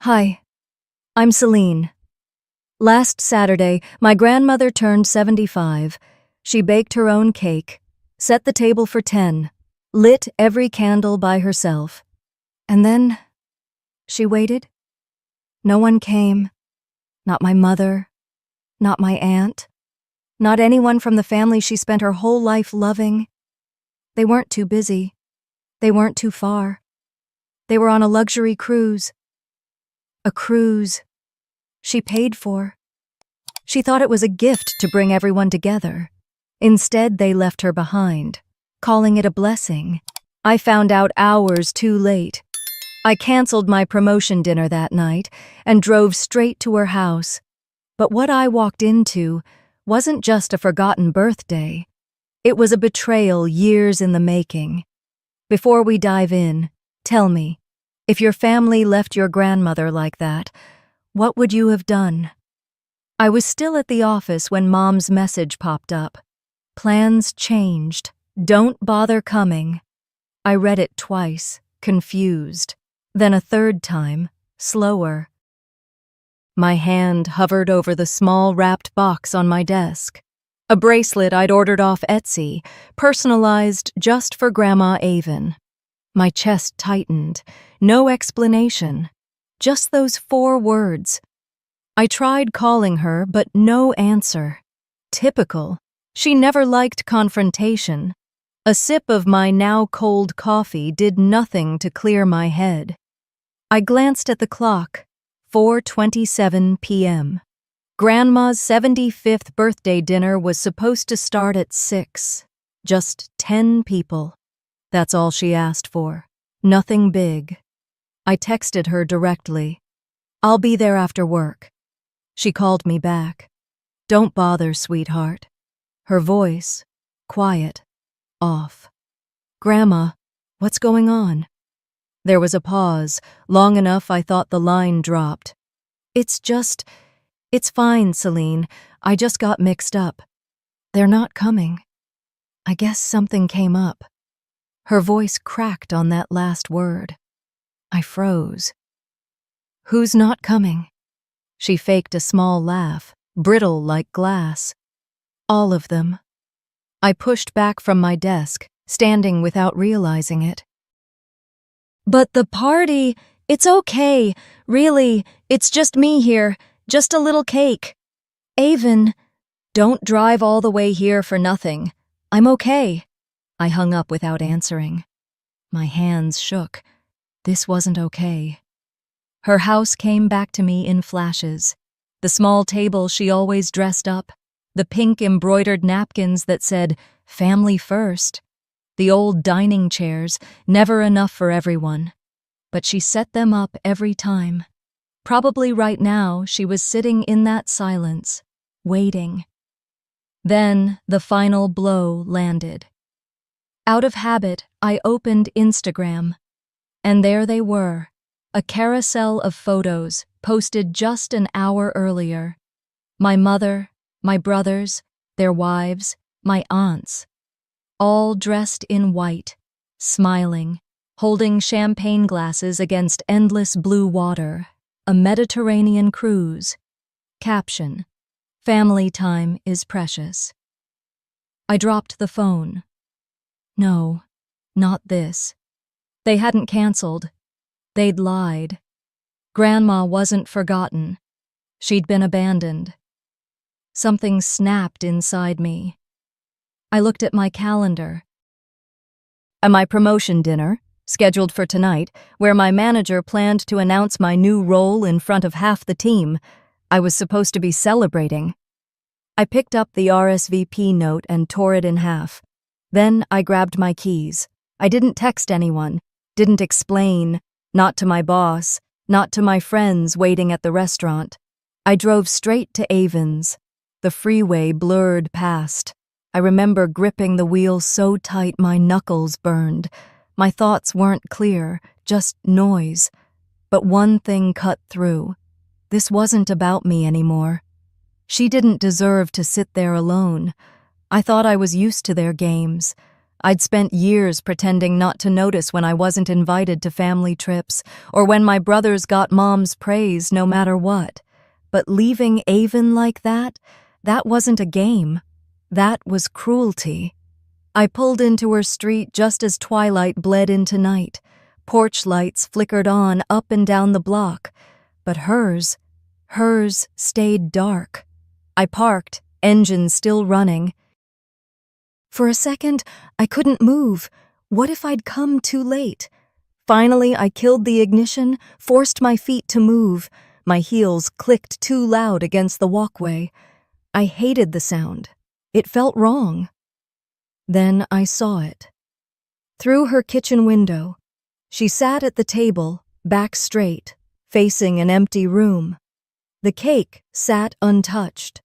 Hi, I'm Celine. Last Saturday, my grandmother turned 75. She baked her own cake, set the table for 10, lit every candle by herself. And then she waited. No one came. Not my mother, not my aunt, not anyone from the family she spent her whole life loving. They weren't too busy. They weren't too far. They were on a luxury cruise. A cruise she paid for. She thought it was a gift to bring everyone together. Instead, they left her behind, calling it a blessing. I found out hours too late. I canceled my promotion dinner that night and drove straight to her house. But what I walked into wasn't just a forgotten birthday. It was a betrayal years in the making. Before we dive in, tell me, if your family left your grandmother like that, what would you have done? I was still at the office when Mom's message popped up. Plans changed. Don't bother coming. I read it twice, confused. Then a third time, slower. My hand hovered over the small wrapped box on my desk. A bracelet I'd ordered off Etsy, personalized just for Grandma Avon. My chest tightened. No explanation. Just those 4 words. I tried calling her, but no answer. Typical. She never liked confrontation. A sip of my now cold coffee did nothing to clear my head. I glanced at the clock. 4:27 p.m. Grandma's 75th birthday dinner was supposed to start at 6. Just 10 people. That's all she asked for. Nothing big. I texted her directly. I'll be there after work. She called me back. Don't bother, sweetheart. Her voice, quiet, off. Grandma, what's going on? There was a pause, long enough I thought the line dropped. It's fine, Celine. I just got mixed up. They're not coming. I guess something came up. Her voice cracked on that last word. I froze. Who's not coming? She faked a small laugh, brittle like glass. All of them. I pushed back from my desk, standing without realizing it. But the party, it's okay. Really, it's just me here, just a little cake. Avon, don't drive all the way here for nothing. I'm okay. I hung up without answering. My hands shook. This wasn't okay. Her house came back to me in flashes. The small table she always dressed up, the pink embroidered napkins that said, "Family first," the old dining chairs, never enough for everyone. But she set them up every time. Probably right now she was sitting in that silence, waiting. Then the final blow landed. Out of habit, I opened Instagram. And there they were, a carousel of photos posted just an hour earlier. My mother, my brothers, their wives, my aunts. All dressed in white, smiling, holding champagne glasses against endless blue water. A Mediterranean cruise. Caption: Family time is precious. I dropped the phone. No, not this. They hadn't canceled. They'd lied. Grandma wasn't forgotten. She'd been abandoned. Something snapped inside me. I looked at my calendar. At my promotion dinner, scheduled for tonight, where my manager planned to announce my new role in front of half the team, I was supposed to be celebrating. I picked up the RSVP note and tore it in half. Then I grabbed my keys. I didn't text anyone, didn't explain, not to my boss, not to my friends waiting at the restaurant. I drove straight to Avon's. The freeway blurred past. I remember gripping the wheel so tight my knuckles burned. My thoughts weren't clear, just noise. But one thing cut through. This wasn't about me anymore. She didn't deserve to sit there alone. I thought I was used to their games. I'd spent years pretending not to notice when I wasn't invited to family trips, or when my brothers got mom's praise no matter what. But leaving Avon like that wasn't a game. That was cruelty. I pulled into her street just as twilight bled into night. Porch lights flickered on up and down the block, but hers stayed dark. I parked, engine still running. For a second, I couldn't move. What if I'd come too late? Finally, I killed the ignition, forced my feet to move. My heels clicked too loud against the walkway. I hated the sound. It felt wrong. Then I saw it. Through her kitchen window, she sat at the table, back straight, facing an empty room. The cake sat untouched.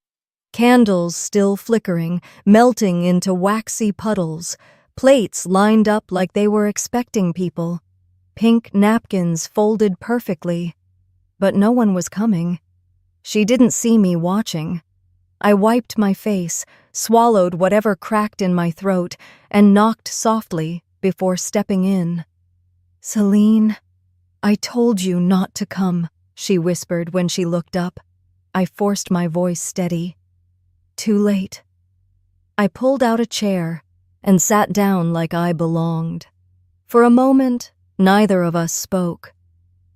Candles still flickering, melting into waxy puddles. Plates lined up like they were expecting people. Pink napkins folded perfectly. But no one was coming. She didn't see me watching. I wiped my face, swallowed whatever cracked in my throat, and knocked softly before stepping in. "Celine, I told you not to come," she whispered when she looked up. I forced my voice steady. "Too late." I pulled out a chair and sat down like I belonged. For a moment, neither of us spoke.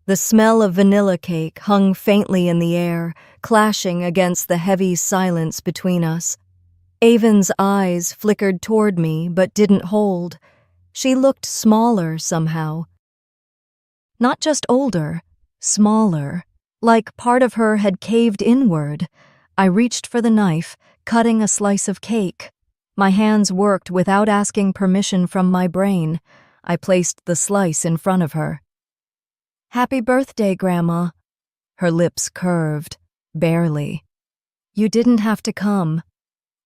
The smell of vanilla cake hung faintly in the air, clashing against the heavy silence between us. Avon's eyes flickered toward me but didn't hold. She looked smaller somehow. Not just older, smaller, like part of her had caved inward. I reached for the knife, cutting a slice of cake. My hands worked without asking permission from my brain. I placed the slice in front of her. "Happy birthday, Grandma." Her lips curved, barely. "You didn't have to come."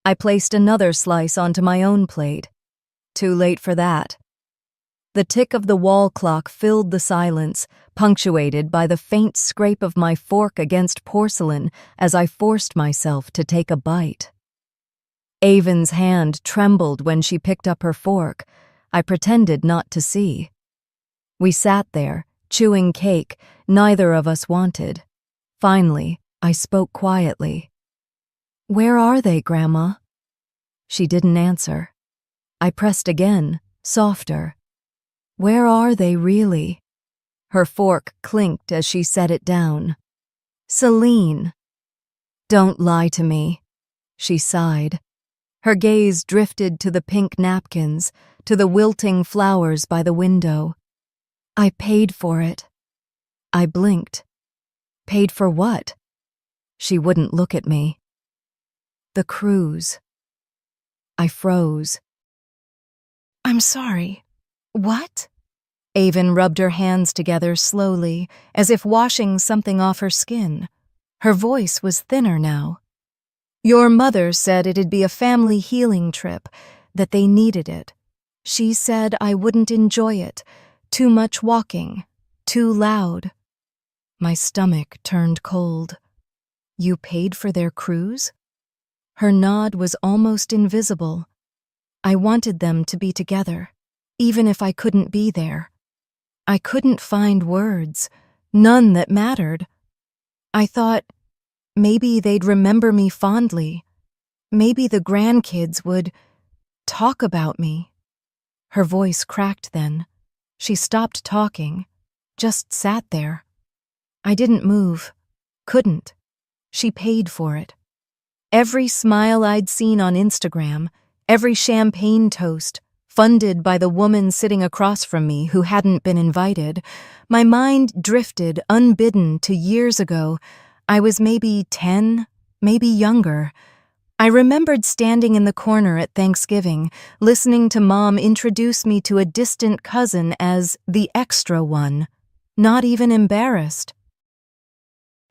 I placed another slice onto my own plate. Too late for that. The tick of the wall clock filled the silence, punctuated by the faint scrape of my fork against porcelain as I forced myself to take a bite. Avon's hand trembled when she picked up her fork. I pretended not to see. We sat there, chewing cake neither of us wanted. Finally, I spoke quietly. "Where are they, Grandma?" She didn't answer. I pressed again, softer. "Where are they really?" Her fork clinked as she set it down. "Celine." "Don't lie to me," she sighed. Her gaze drifted to the pink napkins, to the wilting flowers by the window. "I paid for it." I blinked. "Paid for what?" She wouldn't look at me. "The cruise." I froze. "I'm sorry. What?" Avon rubbed her hands together slowly, as if washing something off her skin. Her voice was thinner now. "Your mother said it'd be a family healing trip, that they needed it. She said I wouldn't enjoy it. Too much walking. Too loud." My stomach turned cold. "You paid for their cruise?" Her nod was almost invisible. "I wanted them to be together, even if I couldn't be there." I couldn't find words, none that mattered. I thought maybe they'd remember me fondly. Maybe the grandkids would talk about me. Her voice cracked then. She stopped talking, just sat there. I didn't move, couldn't. She paid for it. Every smile I'd seen on Instagram, every champagne toast, funded by the woman sitting across from me who hadn't been invited, my mind drifted unbidden to years ago. I was maybe 10, maybe younger. I remembered standing in the corner at Thanksgiving, listening to Mom introduce me to a distant cousin as the extra one, not even embarrassed.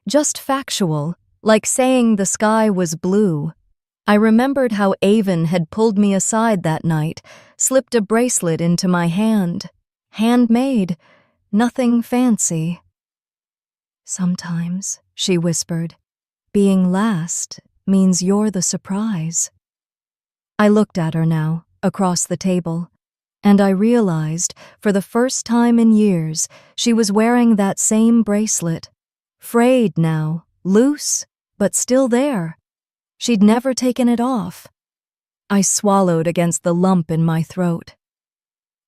Just factual, like saying the sky was blue. I remembered how Avon had pulled me aside that night, slipped a bracelet into my hand. Handmade, nothing fancy. "Sometimes," she whispered, "being last means you're the surprise." I looked at her now, across the table, and I realized, for the first time in years, she was wearing that same bracelet. Frayed now, loose, but still there. She'd never taken it off. I swallowed against the lump in my throat.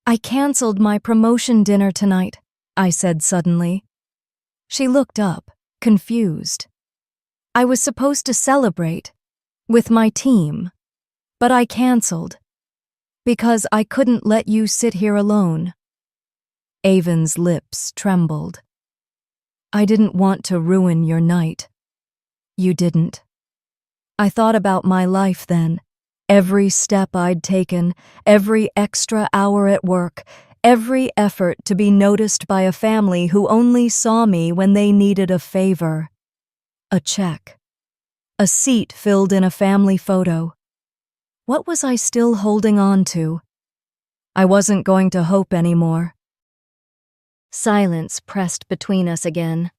"I canceled my promotion dinner tonight," I said suddenly. She looked up, confused. "I was supposed to celebrate with my team, but I canceled because I couldn't let you sit here alone." Avon's lips trembled. "I didn't want to ruin your night." "You didn't." I thought about my life then. Every step I'd taken, every extra hour at work, every effort to be noticed by a family who only saw me when they needed a favor. A check. A seat filled in a family photo. What was I still holding on to? I wasn't going to hope anymore. Silence pressed between us again.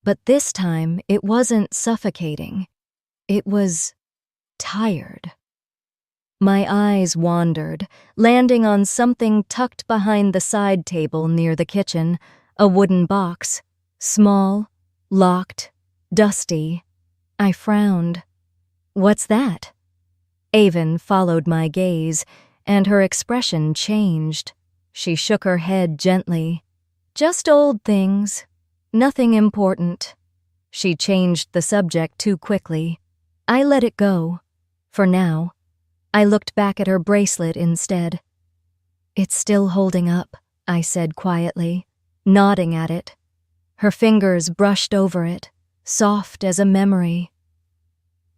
But this time it wasn't suffocating. It was tired. My eyes wandered, landing on something tucked behind the side table near the kitchen, a wooden box, small, locked, dusty. I frowned. "What's that?" Avon followed my gaze, and her expression changed. She shook her head gently. "Just old things. Nothing important." She changed the subject too quickly. I let it go. For now. I looked back at her bracelet instead. "It's still holding up," I said quietly, nodding at it. Her fingers brushed over it, soft as a memory.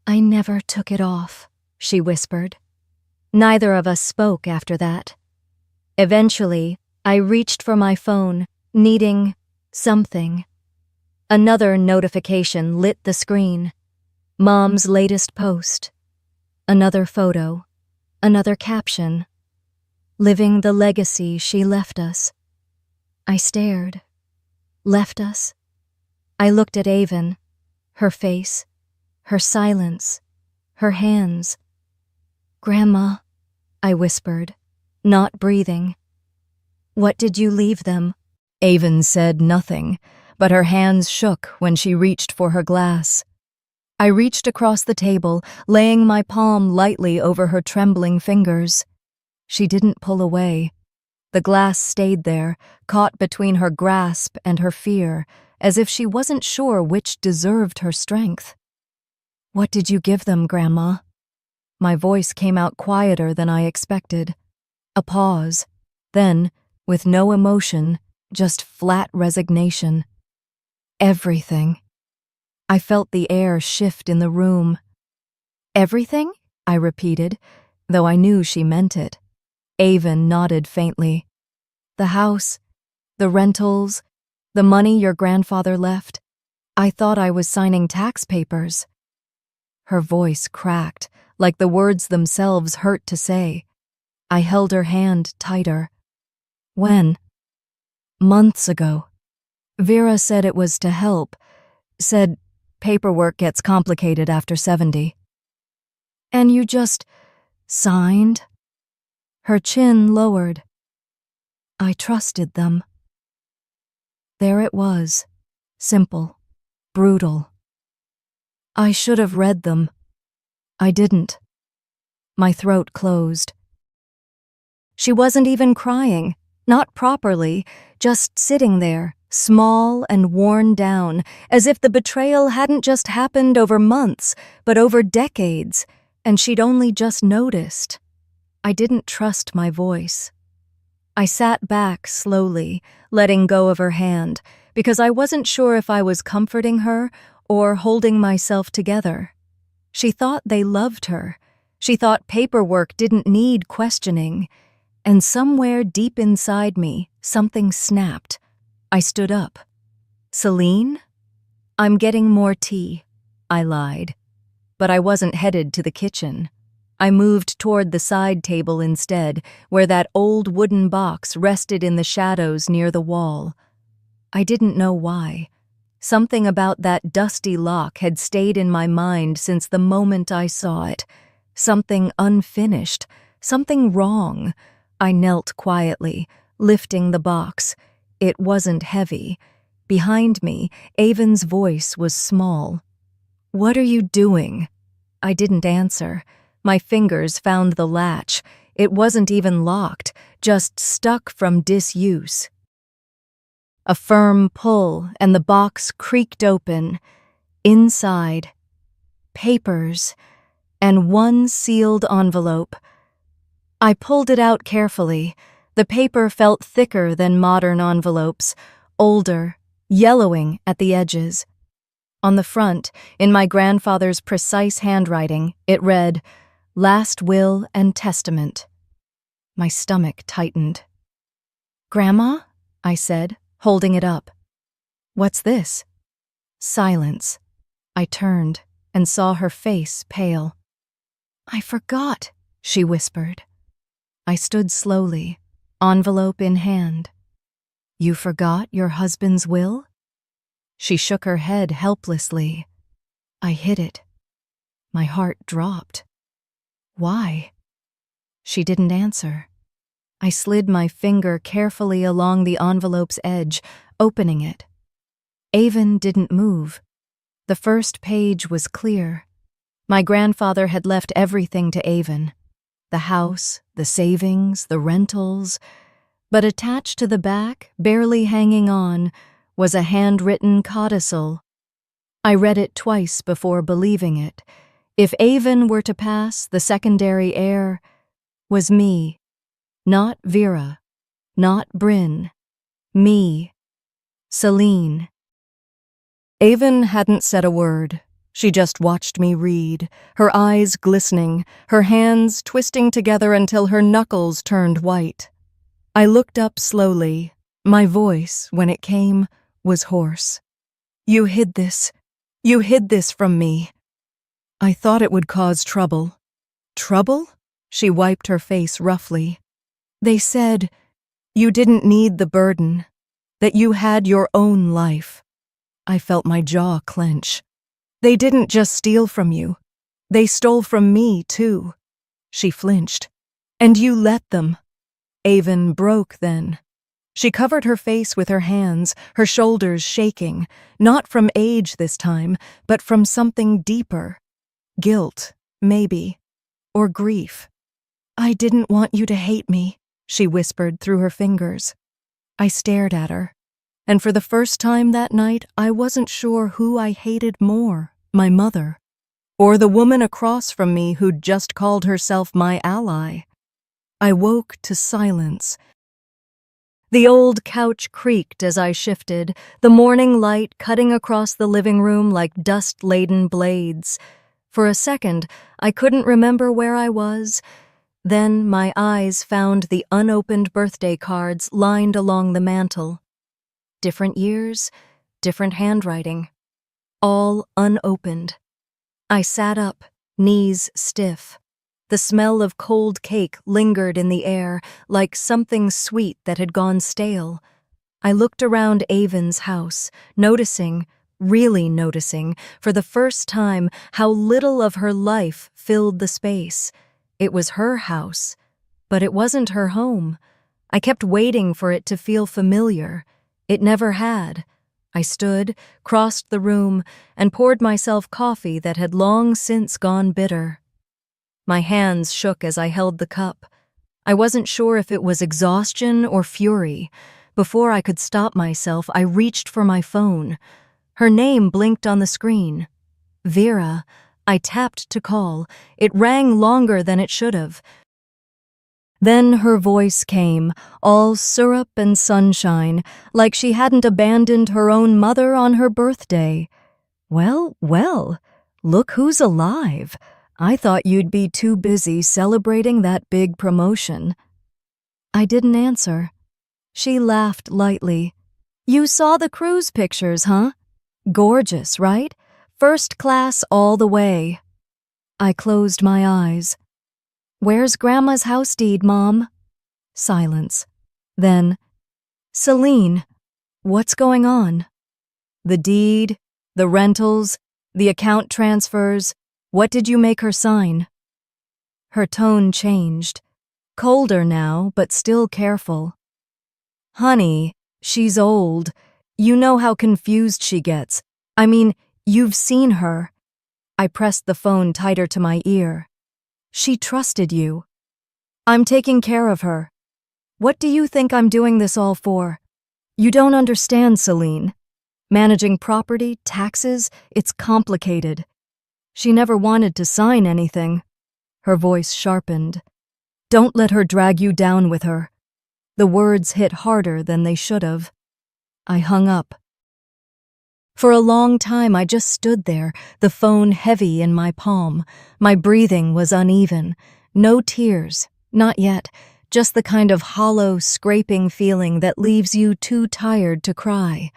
"I never took it off," she whispered. Neither of us spoke after that. Eventually, I reached for my phone, needing something. Another notification lit the screen. Mom's latest post. Another photo. Another caption. "Living the legacy she left us." I stared. Left us? I looked at Avon. Her face. Her silence. Her hands. "Grandma," I whispered, not breathing. "What did you leave them?" Avon said nothing, but her hands shook when she reached for her glass. I reached across the table, laying my palm lightly over her trembling fingers. She didn't pull away. The glass stayed there, caught between her grasp and her fear, as if she wasn't sure which deserved her strength. "What did you give them, Grandma?" My voice came out quieter than I expected. A pause. Then, with no emotion, just flat resignation. "Everything." I felt the air shift in the room. "Everything?" I repeated, though I knew she meant it. Avon nodded faintly. "The house, the rentals, the money your grandfather left. I thought I was signing tax papers." Her voice cracked, like the words themselves hurt to say. I held her hand tighter. "When?" "Months ago. Vera said it was to help. Said paperwork gets complicated after 70. "And you just signed?" Her chin lowered. "I trusted them." There it was. Simple. Brutal. I should have read them. I didn't. My throat closed. She wasn't even crying. Not properly. Just sitting there, small and worn down, as if the betrayal hadn't just happened over months, but over decades, and she'd only just noticed. I didn't trust my voice. I sat back slowly, letting go of her hand, because I wasn't sure if I was comforting her or holding myself together. She thought they loved her. She thought paperwork didn't need questioning. And somewhere deep inside me, something snapped. I stood up. "Celine? I'm getting more tea," I lied. But I wasn't headed to the kitchen. I moved toward the side table instead, where that old wooden box rested in the shadows near the wall. I didn't know why. Something about that dusty lock had stayed in my mind since the moment I saw it. Something unfinished, Something wrong. I knelt quietly, lifting the box. It wasn't heavy. Behind me, Avon's voice was small. "What are you doing?" I didn't answer. My fingers found the latch. It wasn't even locked, just stuck from disuse. A firm pull, and the box creaked open. Inside, papers, and one sealed envelope. I pulled it out carefully. The paper felt thicker than modern envelopes, older, yellowing at the edges. On the front, in my grandfather's precise handwriting, it read, "Last Will and Testament." My stomach tightened. "Grandma?" I said, holding it up. "What's this?" Silence. I turned and saw her face pale. "I forgot," she whispered. I stood slowly, envelope in hand. "You forgot your husband's will?" She shook her head helplessly. I hid it. My heart dropped. "Why?" She didn't answer. I slid my finger carefully along the envelope's edge, opening it. Avon didn't move. The first page was clear. My grandfather had left everything to Avon. The house, the savings, the rentals. But attached to the back, barely hanging on, was a handwritten codicil. I read it twice before believing it. If Avon were to pass, the secondary heir was me. Not Vera. Not Bryn. Me. Celine. Avon hadn't said a word. She just watched me read, her eyes glistening, her hands twisting together until her knuckles turned white. I looked up slowly. My voice, when it came, was hoarse. "You hid this. You hid this from me." "I thought it would cause trouble." "Trouble?" She wiped her face roughly. "They said you didn't need the burden, that you had your own life." I felt my jaw clench. "They didn't just steal from you. They stole from me, too." She flinched. "And you let them." Avon broke then. She covered her face with her hands, her shoulders shaking, not from age this time, but from something deeper. Guilt, maybe, or grief. "I didn't want you to hate me," she whispered through her fingers. I stared at her, and for the first time that night, I wasn't sure who I hated more, my mother, or the woman across from me who'd just called herself my ally. I woke to silence. The old couch creaked as I shifted, the morning light cutting across the living room like dust-laden blades. For a second, I couldn't remember where I was. Then my eyes found the unopened birthday cards lined along the mantel. Different years, different handwriting. All unopened. I sat up, knees stiff. The smell of cold cake lingered in the air, like something sweet that had gone stale. I looked around Avon's house, noticing, really noticing, for the first time, how little of her life filled the space. It was her house, but it wasn't her home. I kept waiting for it to feel familiar. It never had. I stood, crossed the room, and poured myself coffee that had long since gone bitter. My hands shook as I held the cup. I wasn't sure if it was exhaustion or fury. Before I could stop myself, I reached for my phone. Her name blinked on the screen. Vera. I tapped to call. It rang longer than it should have. Then her voice came, all syrup and sunshine, like she hadn't abandoned her own mother on her birthday. "Well, well, look who's alive. I thought you'd be too busy celebrating that big promotion." I didn't answer. She laughed lightly. "You saw the cruise pictures, huh? Gorgeous, right? First class all the way." I closed my eyes. "Where's Grandma's house deed, Mom?" Silence. Then, "Celine, what's going on?" "The deed, the rentals, the account transfers. What did you make her sign?" Her tone changed. colder now, but still careful. Honey, she's old. You know how confused she gets. I mean, you've seen her. I pressed the phone tighter to my ear. She trusted you. I'm taking care of her. What do you think I'm doing this all for? You don't understand, Celine. Managing property, taxes, it's complicated. She never wanted to sign anything. Her voice sharpened. Don't let her drag you down with her. The words hit harder than they should have. I hung up. For a long time I just stood there, the phone heavy in my palm. My breathing was uneven. No tears, not yet, just the kind of hollow, scraping feeling that leaves you too tired to cry.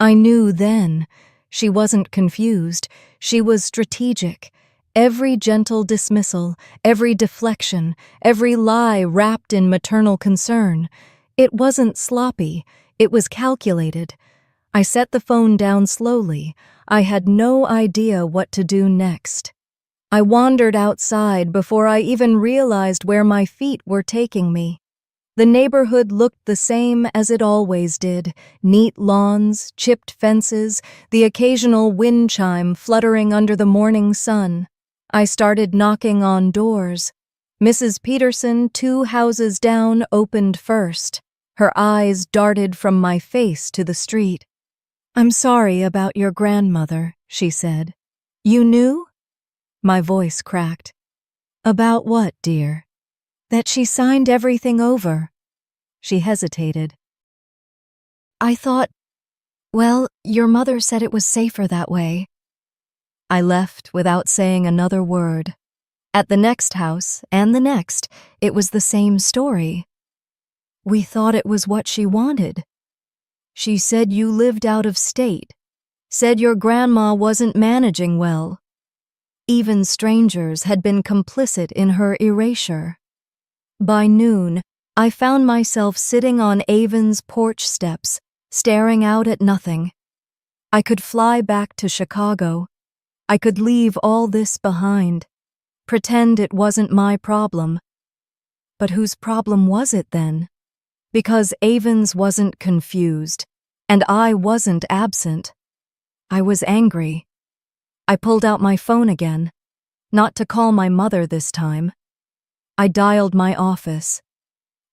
I knew then. She wasn't confused. She was strategic. Every gentle dismissal, every deflection, every lie wrapped in maternal concern. It wasn't sloppy. It was calculated. I set the phone down slowly. I had no idea what to do next. I wandered outside before I even realized where my feet were taking me. The neighborhood looked the same as it always did. Neat lawns, chipped fences, the occasional wind chime fluttering under the morning sun. I started knocking on doors. Mrs. Peterson, 2 houses down, opened first. Her eyes darted from my face to the street. I'm sorry about your grandmother, she said. You knew? My voice cracked. About what, dear? That she signed everything over. She hesitated. I thought, well, your mother said it was safer that way. I left without saying another word. At the next house, and the next, it was the same story. We thought it was what she wanted. She said you lived out of state, said your grandma wasn't managing well. Even strangers had been complicit in her erasure. By noon, I found myself sitting on Avon's porch steps, staring out at nothing. I could fly back to Chicago. I could leave all this behind, pretend it wasn't my problem. But whose problem was it then? Because Avon's wasn't confused, and I wasn't absent. I was angry. I pulled out my phone again, not to call my mother this time. I dialed my office.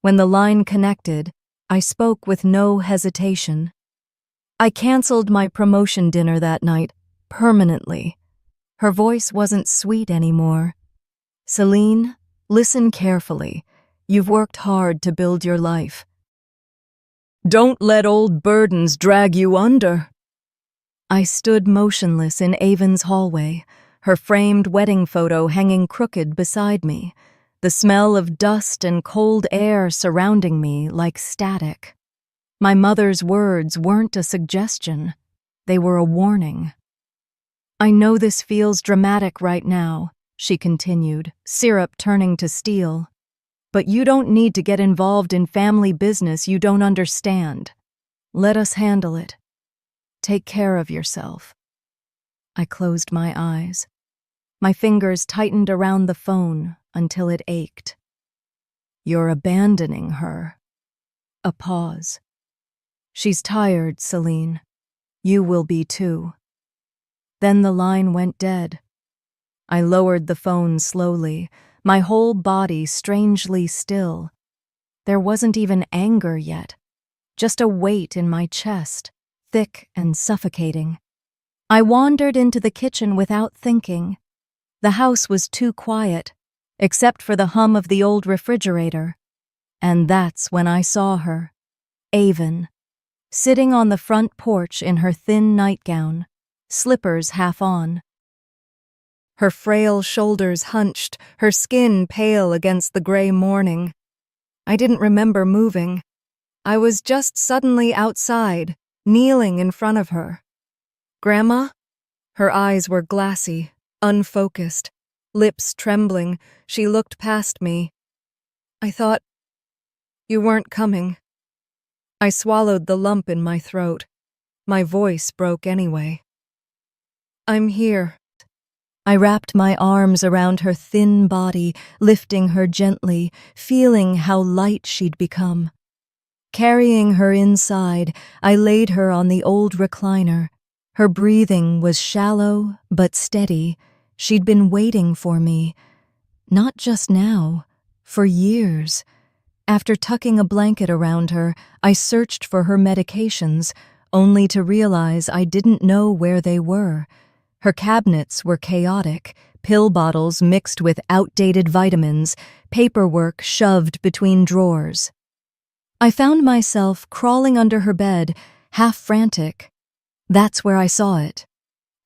When the line connected, I spoke with no hesitation. I canceled my promotion dinner that night, permanently. Her voice wasn't sweet anymore. Celine, listen carefully. You've worked hard to build your life. Don't let old burdens drag you under. I stood motionless in Avon's hallway, her framed wedding photo hanging crooked beside me, the smell of dust and cold air surrounding me like static. My mother's words weren't a suggestion. They were a warning. I know this feels dramatic right now, she continued, syrup turning to steel. But you don't need to get involved in family business you don't understand. Let us handle it. Take care of yourself. I closed my eyes. My fingers tightened around the phone until it ached. You're abandoning her. A pause. She's tired, Celine. You will be too. Then the line went dead. I lowered the phone slowly, my whole body strangely still. There wasn't even anger yet, just a weight in my chest, thick and suffocating. I wandered into the kitchen without thinking. The house was too quiet, except for the hum of the old refrigerator. And that's when I saw her, Avon, sitting on the front porch in her thin nightgown, slippers half on. Her frail shoulders hunched, her skin pale against the gray morning. I didn't remember moving. I was just suddenly outside, kneeling in front of her. Grandma? Her eyes were glassy, unfocused, lips trembling. She looked past me. I thought, you weren't coming. I swallowed the lump in my throat. My voice broke anyway. I'm here. I wrapped my arms around her thin body, lifting her gently, feeling how light she'd become. Carrying her inside, I laid her on the old recliner. Her breathing was shallow but steady. She'd been waiting for me. Not just now, for years. After tucking a blanket around her, I searched for her medications, only to realize I didn't know where they were. Her cabinets were chaotic, pill bottles mixed with outdated vitamins, paperwork shoved between drawers. I found myself crawling under her bed, half frantic. That's where I saw it.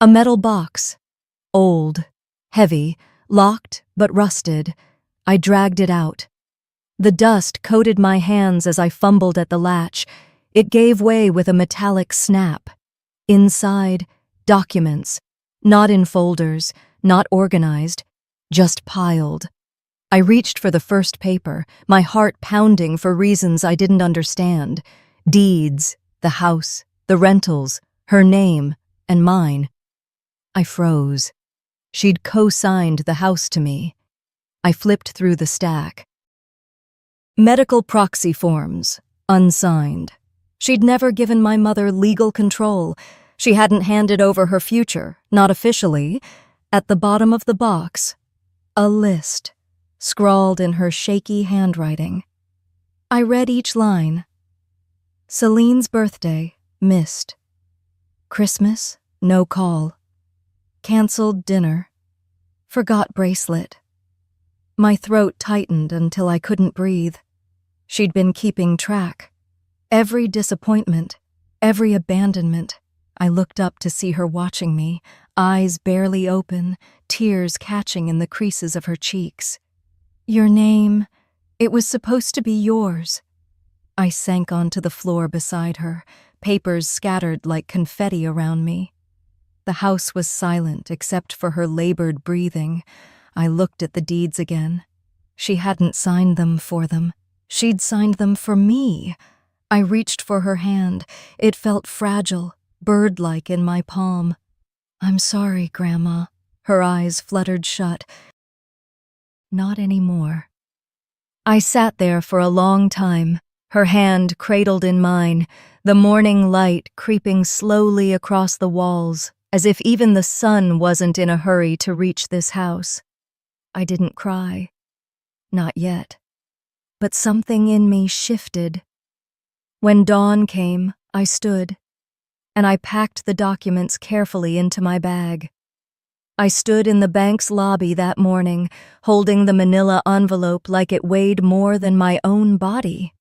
A metal box. Old, heavy, locked but rusted. I dragged it out. The dust coated my hands as I fumbled at the latch. It gave way with a metallic snap. Inside, documents. Not in folders, not organized, just piled. I reached for the first paper, my heart pounding for reasons I didn't understand. Deeds, the house, the rentals, her name, and mine. I froze. She'd co-signed the house to me. I flipped through the stack. Medical proxy forms, unsigned. She'd never given my mother legal control. She hadn't handed over her future, not officially. At the bottom of the box, a list, scrawled in her shaky handwriting. I read each line. Celine's birthday, missed. Christmas, no call. Cancelled dinner. Forgot bracelet. My throat tightened until I couldn't breathe. She'd been keeping track. Every disappointment, every abandonment. I looked up to see her watching me, eyes barely open, tears catching in the creases of her cheeks. Your name, it was supposed to be yours. I sank onto the floor beside her, papers scattered like confetti around me. The house was silent except for her labored breathing. I looked at the deeds again. She hadn't signed them for them. She'd signed them for me. I reached for her hand. It felt fragile, bird-like in my palm. I'm sorry, Grandma. Her eyes fluttered shut. Not anymore. I sat there for a long time, her hand cradled in mine, the morning light creeping slowly across the walls, as if even the sun wasn't in a hurry to reach this house. I didn't cry. Not yet. But something in me shifted. When dawn came, I stood, and I packed the documents carefully into my bag. I stood in the bank's lobby that morning, holding the manila envelope like it weighed more than my own body.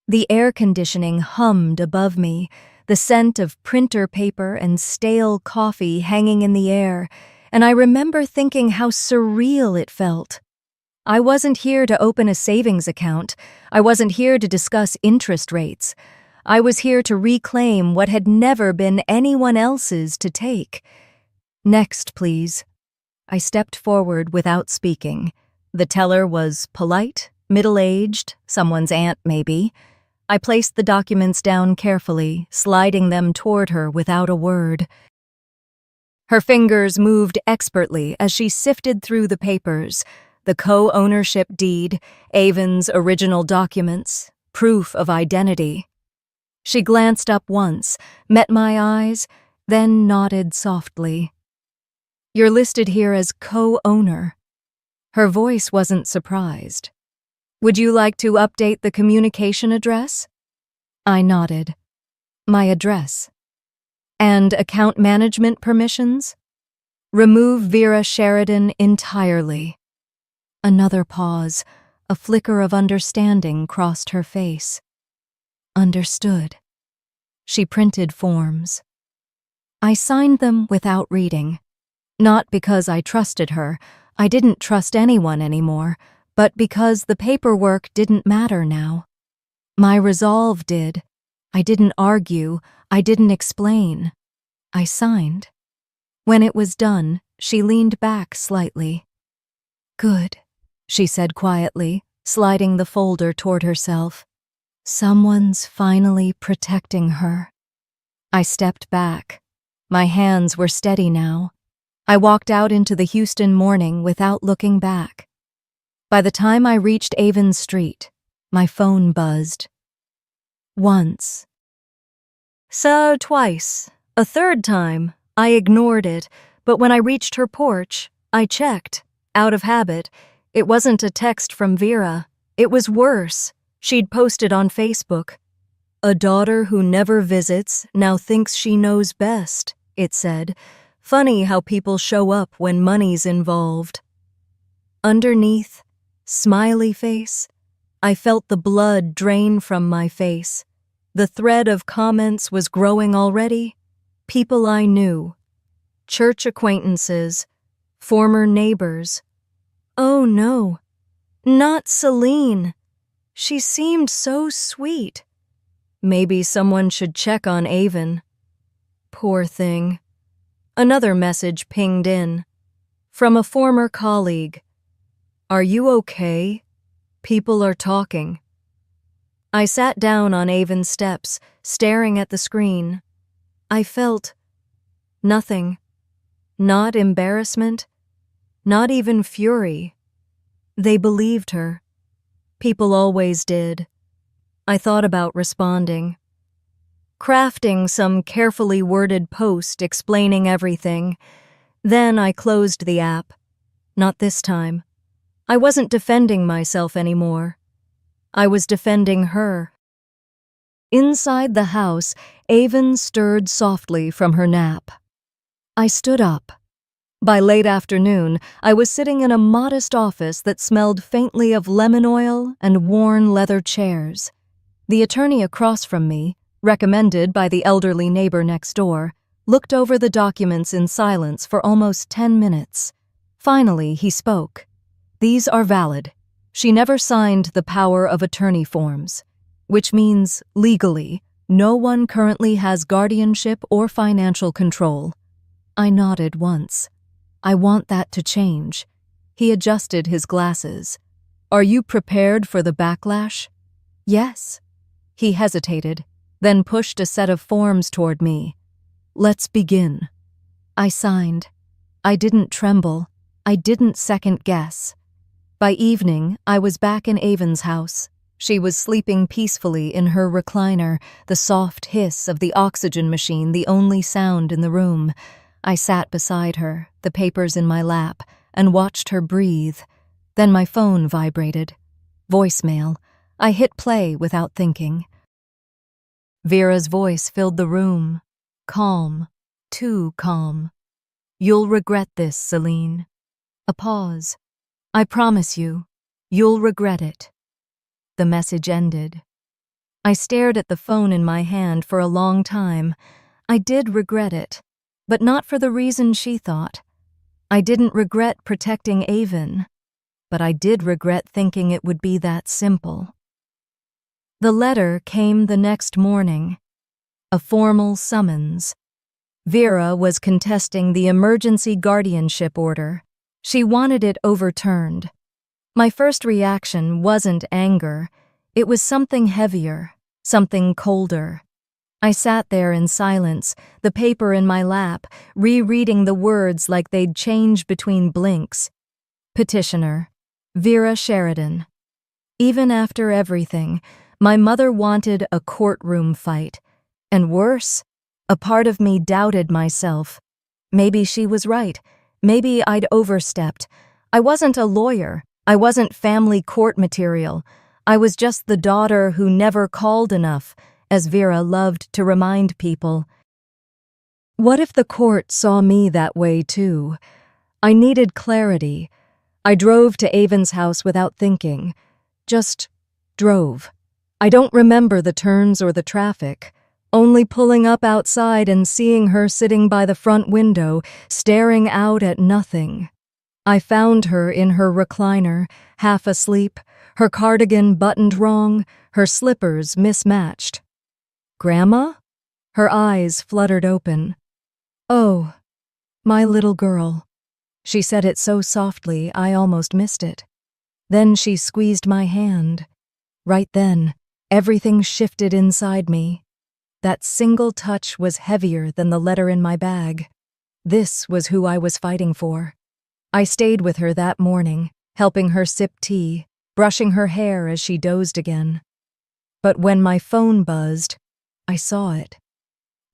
The air conditioning hummed above me, the scent of printer paper and stale coffee hanging in the air, and I remember thinking how surreal it felt. I wasn't here to open a savings account. I wasn't here to discuss interest rates. I was here to reclaim what had never been anyone else's to take. Next, please. I stepped forward without speaking. The teller was polite, middle-aged, someone's aunt maybe. I placed the documents down carefully, sliding them toward her without a word. Her fingers moved expertly as she sifted through the papers, the co-ownership deed, Avon's original documents, proof of identity. She glanced up once, met my eyes, then nodded softly. You're listed here as co-owner. Her voice wasn't surprised. Would you like to update the communication address? I nodded. My address. And account management permissions? Remove Vera Sheridan entirely. Another pause, a flicker of understanding crossed her face. Understood. She printed forms. I signed them without reading. Not because I trusted her, I didn't trust anyone anymore, but because the paperwork didn't matter now. My resolve did. I didn't argue, I didn't explain. I signed. When it was done, she leaned back slightly. Good, she said quietly, sliding the folder toward herself. Someone's finally protecting her. I stepped back. My hands were steady now. I walked out into the Houston morning without looking back. By the time I reached Avon Street, my phone buzzed. Once. So twice. A third time, I ignored it, but when I reached her porch, I checked. Out of habit. It wasn't a text from Vera. It was worse. She'd posted on Facebook. "A daughter who never visits now thinks she knows best," it said. Funny how people show up when money's involved. Underneath, smiley face, I felt the blood drain from my face. The thread of comments was growing already. People I knew. Church acquaintances. Former neighbors. Oh no, not Celine. She seemed so sweet. Maybe someone should check on Avon. Poor thing. Another message pinged in. From a former colleague. "Are you okay? People are talking." I sat down on Avon's steps, staring at the screen. I felt nothing. Not embarrassment. Not even fury. They believed her. People always did. I thought about responding. Crafting some carefully worded post explaining everything. Then I closed the app. Not this time. I wasn't defending myself anymore. I was defending her. Inside the house, Avon stirred softly from her nap. I stood up. By late afternoon, I was sitting in a modest office that smelled faintly of lemon oil and worn leather chairs. The attorney across from me, recommended by the elderly neighbor next door, looked over the documents in silence for almost 10 minutes. Finally, he spoke. "These are valid. She never signed the power of attorney forms, which means, legally, no one currently has guardianship or financial control." I nodded once. "I want that to change." He adjusted his glasses. "Are you prepared for the backlash?" "Yes." He hesitated, then pushed a set of forms toward me. "Let's begin." I signed. I didn't tremble. I didn't second guess. By evening, I was back in Avon's house. She was sleeping peacefully in her recliner, the soft hiss of the oxygen machine the only sound in the room. I sat beside her, the papers in my lap, and watched her breathe. Then my phone vibrated. Voicemail. I hit play without thinking. Vera's voice filled the room. Calm. Too calm. "You'll regret this, Celine." A pause. "I promise you, you'll regret it." The message ended. I stared at the phone in my hand for a long time. I did regret it, but not for the reason she thought. I didn't regret protecting Avon, but I did regret thinking it would be that simple. The letter came the next morning. A formal summons. Vera was contesting the emergency guardianship order. She wanted it overturned. My first reaction wasn't anger. It was something heavier, something colder. I sat there in silence, the paper in my lap, rereading the words like they'd change between blinks. Petitioner, Vera Sheridan. Even after everything, my mother wanted a courtroom fight. And worse, a part of me doubted myself. Maybe she was right. Maybe I'd overstepped. I wasn't a lawyer. I wasn't family court material. I was just the daughter who never called enough, as Vera loved to remind people. What if the court saw me that way too? I needed clarity. I drove to Avon's house without thinking. Just drove. I don't remember the turns or the traffic. Only pulling up outside and seeing her sitting by the front window, staring out at nothing. I found her in her recliner, half asleep, her cardigan buttoned wrong, her slippers mismatched. "Grandma?" Her eyes fluttered open. "Oh, my little girl." She said it so softly I almost missed it. Then she squeezed my hand. Right then, everything shifted inside me. That single touch was heavier than the letter in my bag. This was who I was fighting for. I stayed with her that morning, helping her sip tea, brushing her hair as she dozed again. But when my phone buzzed, I saw it.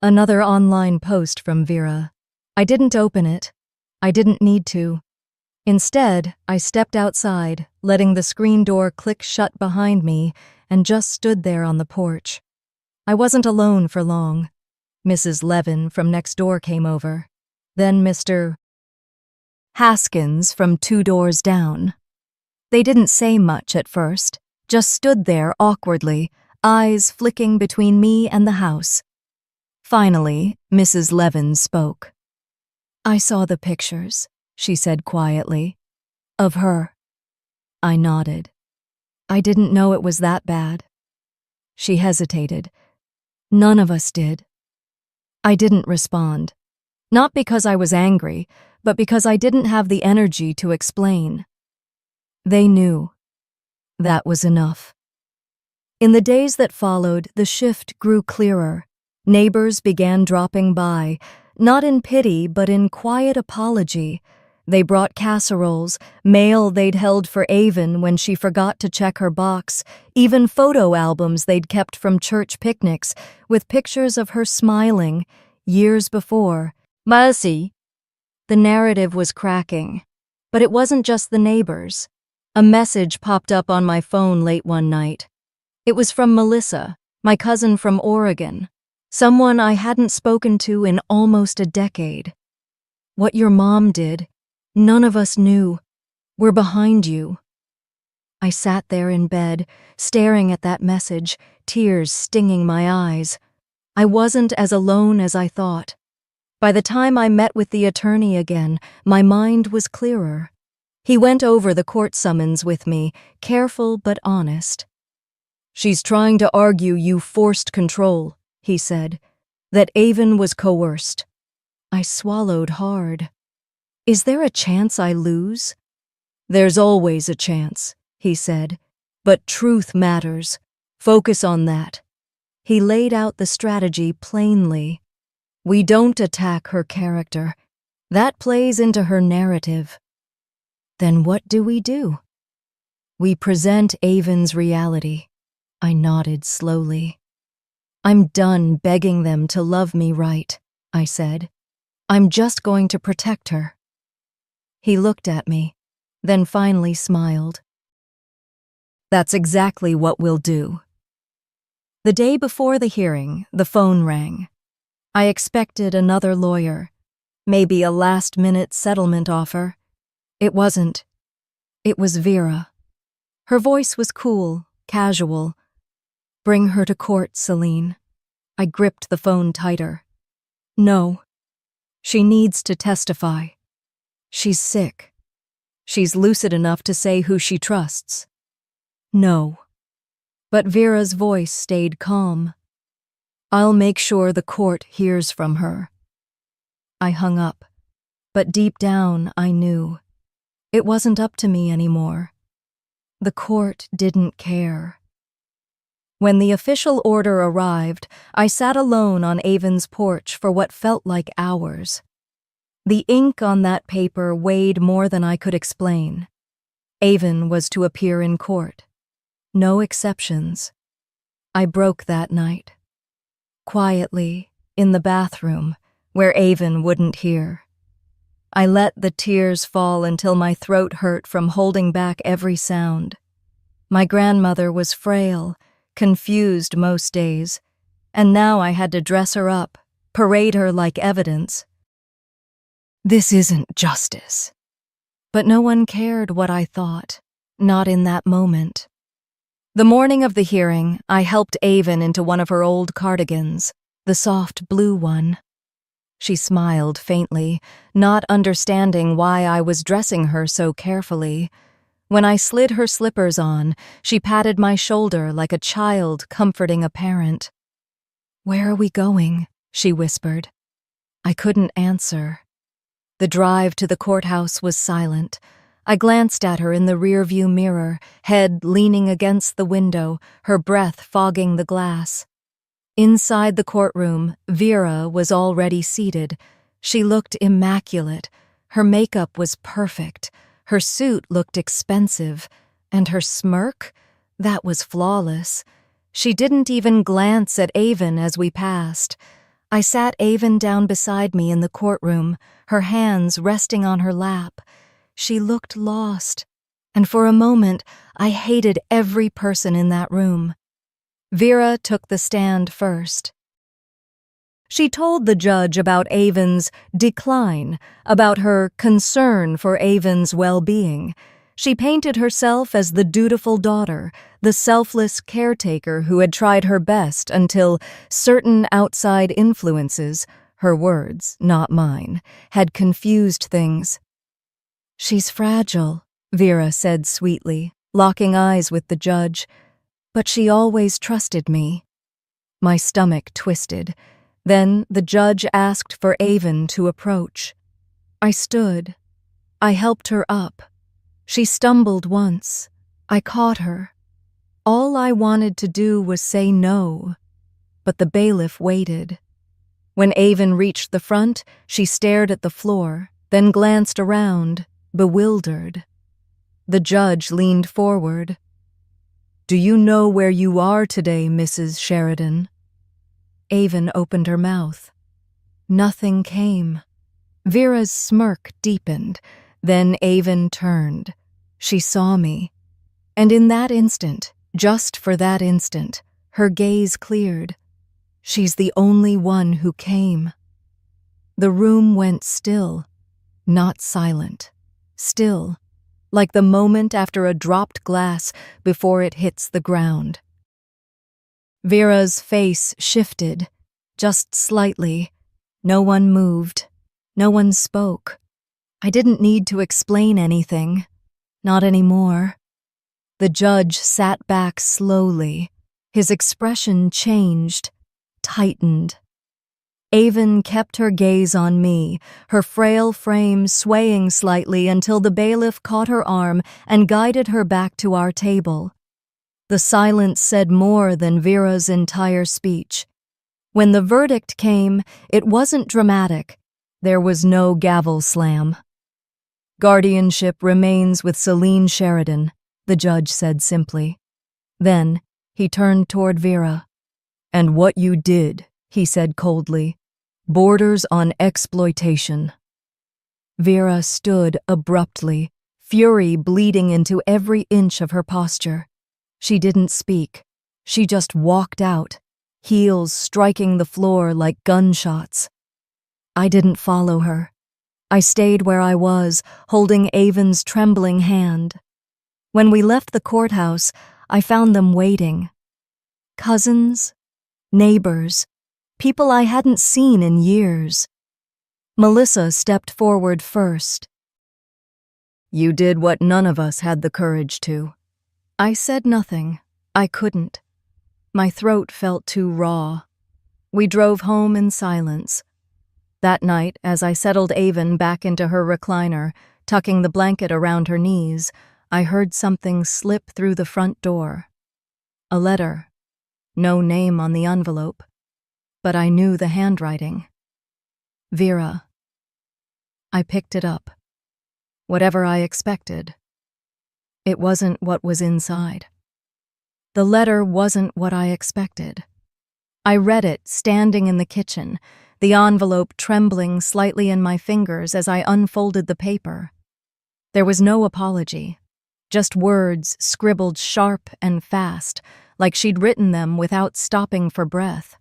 Another online post from Vera. I didn't open it. I didn't need to. Instead, I stepped outside, letting the screen door click shut behind me, and just stood there on the porch. I wasn't alone for long. Mrs. Levin from next door came over. Then Mr. Haskins from 2 doors down. They didn't say much at first, just stood there awkwardly, eyes flicking between me and the house. Finally, Mrs. Levin spoke. "I saw the pictures," she said quietly. "Of her." I nodded. "I didn't know it was that bad." She hesitated. "None of us did." I didn't respond. Not because I was angry, but because I didn't have the energy to explain. They knew. That was enough. In the days that followed, the shift grew clearer. Neighbors began dropping by, not in pity but in quiet apology. They brought casseroles, mail they'd held for Avon when she forgot to check her box, even photo albums they'd kept from church picnics, with pictures of her smiling, years before. Mercy. The narrative was cracking. But it wasn't just the neighbors. A message popped up on my phone late one night. It was from Melissa, my cousin from Oregon. Someone I hadn't spoken to in almost a decade. "What your mom did, none of us knew. We're behind you." I sat there in bed, staring at that message, tears stinging my eyes. I wasn't as alone as I thought. By the time I met with the attorney again, my mind was clearer. He went over the court summons with me, careful but honest. "She's trying to argue you forced control," he said, "that Avon was coerced." I swallowed hard. "Is there a chance I lose?" "There's always a chance," he said, "but truth matters. Focus on that." He laid out the strategy plainly. We don't attack her character. That plays into her narrative. Then what do? We present Avon's reality. I nodded slowly. "I'm done begging them to love me right," I said. "I'm just going to protect her." He looked at me, then finally smiled. "That's exactly what we'll do." The day before the hearing, the phone rang. I expected another lawyer, maybe a last-minute settlement offer. It wasn't. It was Vera. Her voice was cool, casual. "Bring her to court, Celine." I gripped the phone tighter. "No. She needs to testify. She's sick. She's lucid enough to say who she trusts." "No." But Vera's voice stayed calm. "I'll make sure the court hears from her." I hung up, but deep down I knew. It wasn't up to me anymore. The court didn't care. When the official order arrived, I sat alone on Avon's porch for what felt like hours. The ink on that paper weighed more than I could explain. Avon was to appear in court. No exceptions. I broke that night. Quietly, in the bathroom, where Avon wouldn't hear. I let the tears fall until my throat hurt from holding back every sound. My grandmother was frail, confused most days, and now I had to dress her up, parade her like evidence. This isn't justice. But no one cared what I thought, not in that moment. The morning of the hearing, I helped Avon into one of her old cardigans, the soft blue one. She smiled faintly, not understanding why I was dressing her so carefully. When I slid her slippers on, she patted my shoulder like a child comforting a parent. "Where are we going?" she whispered. I couldn't answer. The drive to the courthouse was silent. I glanced at her in the rearview mirror, head leaning against the window, her breath fogging the glass. Inside the courtroom, Vera was already seated, She looked immaculate. Her makeup was perfect. Her suit looked expensive. And her smirk? That was flawless. She didn't even glance at Avon as we passed. I sat Avon down beside me in the courtroom, her hands resting on her lap. She looked lost, and for a moment I hated every person in that room. Vera took the stand first. She told the judge about Avon's decline, about her concern for Avon's well-being. She painted herself as the dutiful daughter, the selfless caretaker who had tried her best until certain outside influences, her words, not mine, had confused things. "She's fragile," Vera said sweetly, locking eyes with the judge. "But she always trusted me." My stomach twisted. Then the judge asked for Avon to approach. I stood. I helped her up. She stumbled once. I caught her. All I wanted to do was say no, but the bailiff waited. When Avon reached the front, she stared at the floor, then glanced around, bewildered. The judge leaned forward. "Do you know where you are today, Mrs. Sheridan?" Avon opened her mouth. Nothing came. Vera's smirk deepened. Then Avon turned. She saw me. And in that instant, just for that instant, her gaze cleared. She's the only one who came. The room went still, not silent. Still, like the moment after a dropped glass before it hits the ground. Vera's face shifted, just slightly. No one moved. No one spoke. I didn't need to explain anything. Not anymore. The judge sat back slowly. His expression changed, tightened. Avon kept her gaze on me, her frail frame swaying slightly until the bailiff caught her arm and guided her back to our table. The silence said more than Vera's entire speech. When the verdict came, it wasn't dramatic. There was no gavel slam. "Guardianship remains with Celine Sheridan," the judge said simply. Then he turned toward Vera. "And what you did," he said coldly, "borders on exploitation." Vera stood abruptly, fury bleeding into every inch of her posture. She didn't speak. She just walked out, heels striking the floor like gunshots. I didn't follow her. I stayed where I was, holding Avon's trembling hand. When we left the courthouse, I found them waiting. Cousins, neighbors, people I hadn't seen in years. Melissa stepped forward first. "You did what none of us had the courage to." I said nothing. I couldn't. My throat felt too raw. We drove home in silence. That night, as I settled Avon back into her recliner, tucking the blanket around her knees, I heard something slip through the front door. A letter. No name on the envelope. But I knew the handwriting. Vera. I picked it up. Whatever I expected. It wasn't what was inside. The letter wasn't what I expected. I read it standing in the kitchen, the envelope trembling slightly in my fingers as I unfolded the paper. There was no apology, just words scribbled sharp and fast, like she'd written them without stopping for breath.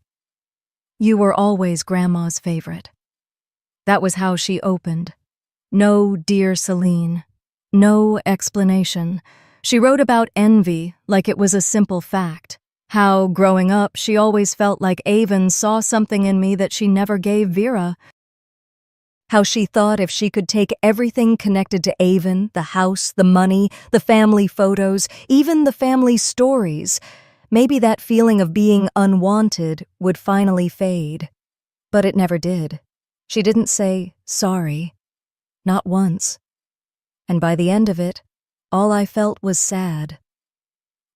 "You were always Grandma's favorite." That was how she opened. No "Dear Celine." No explanation. She wrote about envy like it was a simple fact. How, growing up, she always felt like Avon saw something in me that she never gave Vera. How she thought if she could take everything connected to Avon, the house, the money, the family photos, even the family stories, maybe that feeling of being unwanted would finally fade. But it never did. She didn't say sorry. Not once. And by the end of it, all I felt was sad.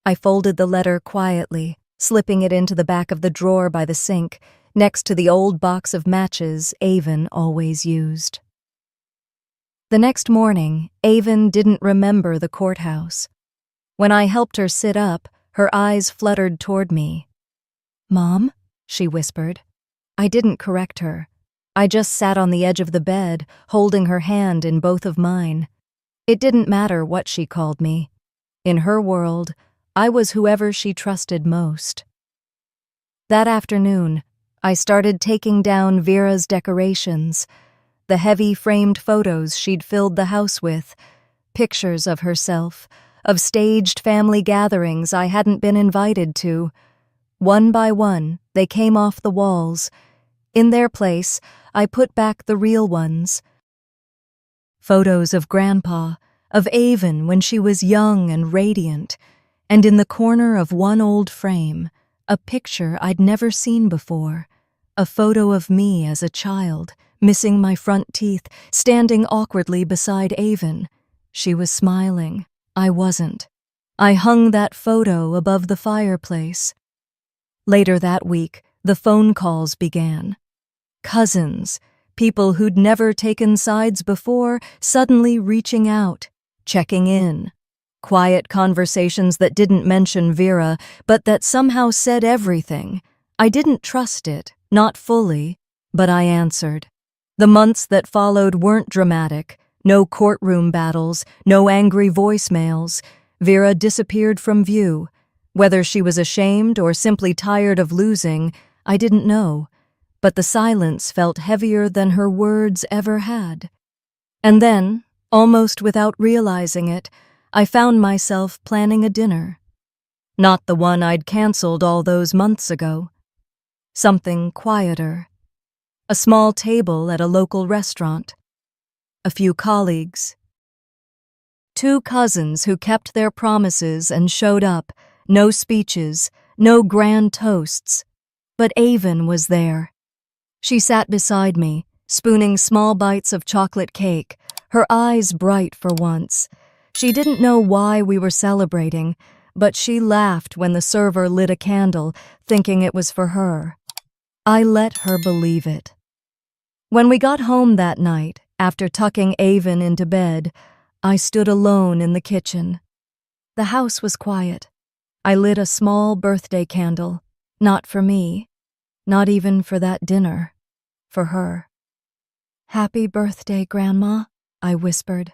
I folded the letter quietly, slipping it into the back of the drawer by the sink, next to the old box of matches Avon always used. The next morning, Avon didn't remember the courthouse. When I helped her sit up, her eyes fluttered toward me. "Mom?" she whispered. I didn't correct her. I just sat on the edge of the bed, holding her hand in both of mine. It didn't matter what she called me. In her world, I was whoever she trusted most. That afternoon, I started taking down Vera's decorations, the heavy framed photos she'd filled the house with, pictures of herself, of staged family gatherings I hadn't been invited to. One by one, they came off the walls. In their place, I put back the real ones. Photos of Grandpa, of Avon when she was young and radiant, and in the corner of one old frame, a picture I'd never seen before, a photo of me as a child, missing my front teeth, standing awkwardly beside Avon. She was smiling. I wasn't. I hung that photo above the fireplace. Later that week, the phone calls began. Cousins, people who'd never taken sides before, suddenly reaching out, checking in. Quiet conversations that didn't mention Vera, but that somehow said everything. I didn't trust it, not fully, but I answered. The months that followed weren't dramatic. No courtroom battles, no angry voicemails. Vera disappeared from view. Whether she was ashamed or simply tired of losing, I didn't know. But the silence felt heavier than her words ever had. And then, almost without realizing it, I found myself planning a dinner. Not the one I'd canceled all those months ago. Something quieter. A small table at a local restaurant. A few colleagues. 2 cousins who kept their promises and showed up. No speeches, no grand toasts. But Avon was there. She sat beside me, spooning small bites of chocolate cake, her eyes bright for once. She didn't know why we were celebrating, but she laughed when the server lit a candle, thinking it was for her. I let her believe it. When we got home that night, after tucking Avon into bed, I stood alone in the kitchen. The house was quiet. I lit a small birthday candle, not for me, not even for that dinner, for her. "Happy birthday, Grandma," I whispered.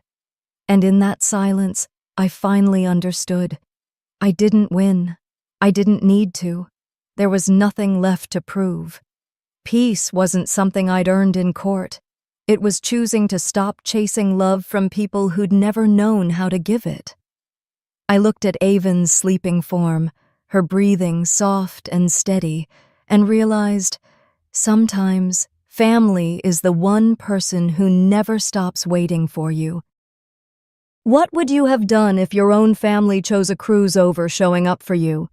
And in that silence, I finally understood. I didn't win. I didn't need to. There was nothing left to prove. Peace wasn't something I'd earned in court. It was choosing to stop chasing love from people who'd never known how to give it. I looked at Avon's sleeping form, her breathing soft and steady, and realized, sometimes family is the one person who never stops waiting for you. What would you have done if your own family chose a cruise over showing up for you?